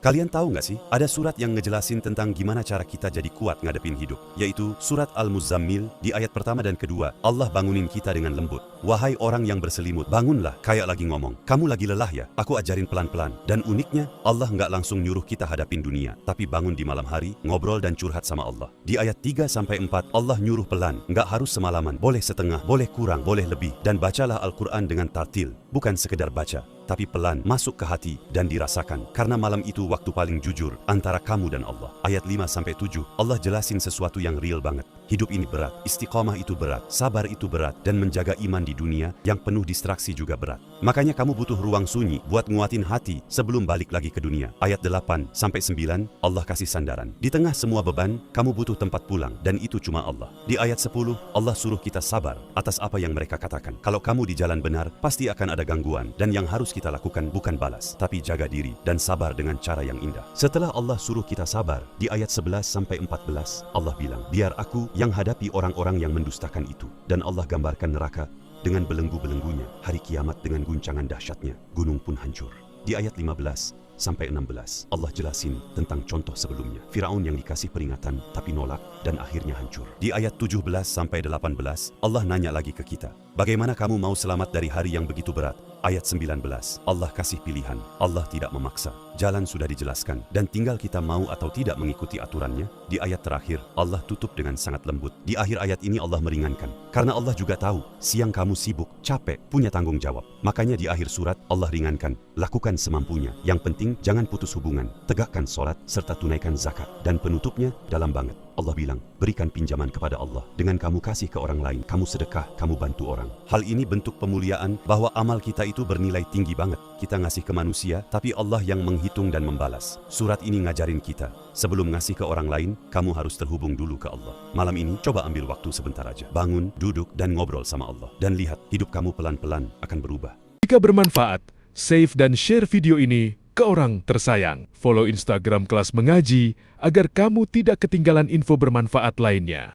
Kalian tahu nggak sih, ada surat yang ngejelasin tentang gimana cara kita jadi kuat ngadepin hidup, yaitu surat Al-Muzammil di ayat pertama dan kedua. Allah bangunin kita dengan lembut. Wahai orang yang berselimut, bangunlah, kayak lagi ngomong. Kamu lagi lelah ya? Aku ajarin pelan-pelan. Dan uniknya, Allah nggak langsung nyuruh kita hadapin dunia, tapi bangun di malam hari, ngobrol dan curhat sama Allah. Di ayat 3-4, Allah nyuruh pelan, nggak harus semalaman, boleh setengah, boleh kurang, boleh lebih. Dan bacalah Al-Quran dengan tartil, bukan sekedar baca, tapi pelan, masuk ke hati, dan dirasakan. Karena malam itu waktu paling jujur antara kamu dan Allah. Ayat 5-7, Allah jelasin sesuatu yang real banget. Hidup ini berat, istiqomah itu berat, sabar itu berat, dan menjaga iman di dunia yang penuh distraksi juga berat. Makanya kamu butuh ruang sunyi buat nguatin hati sebelum balik lagi ke dunia. Ayat 8-9, Allah kasih sandaran. Di tengah semua beban, kamu butuh tempat pulang, dan itu cuma Allah. Di ayat 10, Allah suruh kita sabar atas apa yang mereka katakan. Kalau kamu di jalan benar, pasti akan ada gangguan, dan yang harus kita lakukan bukan balas, tapi jaga diri dan sabar dengan cara yang indah. Setelah Allah suruh kita sabar, di ayat 11-14, Allah bilang, biar aku yang hadapi orang-orang yang mendustakan itu. Dan Allah gambarkan neraka dengan belenggu-belenggunya, hari kiamat dengan guncangan dahsyatnya, gunung pun hancur. Di ayat 15-16, Allah jelasin tentang contoh sebelumnya. Firaun yang dikasih peringatan tapi nolak dan akhirnya hancur. Di ayat 17-18, Allah nanya lagi ke kita, bagaimana kamu mau selamat dari hari yang begitu berat? Ayat 19, Allah kasih pilihan. Allah tidak memaksa. Jalan sudah dijelaskan, dan tinggal kita mau atau tidak mengikuti aturannya. Di ayat terakhir, Allah tutup dengan sangat lembut. Di akhir ayat ini Allah meringankan. Karena Allah juga tahu, siang kamu sibuk, capek, punya tanggung jawab. Makanya di akhir surat, Allah ringankan. Lakukan semampunya. Yang penting, jangan putus hubungan. Tegakkan sholat, serta tunaikan zakat. Dan penutupnya, dalam banget. Allah bilang, berikan pinjaman kepada Allah. Dengan kamu kasih ke orang lain, kamu sedekah, kamu bantu orang. Hal ini bentuk pemuliaan bahwa amal kita itu bernilai tinggi banget. Kita ngasih ke manusia, tapi Allah yang menghitung dan membalas. Surat ini ngajarin kita, sebelum ngasih ke orang lain, kamu harus terhubung dulu ke Allah. Malam ini, coba ambil waktu sebentar aja. Bangun, duduk, dan ngobrol sama Allah. Dan lihat, hidup kamu pelan-pelan akan berubah. Jika bermanfaat, save dan share video ini ke orang tersayang. Follow Instagram Kelas Mengaji agar kamu tidak ketinggalan info bermanfaat lainnya.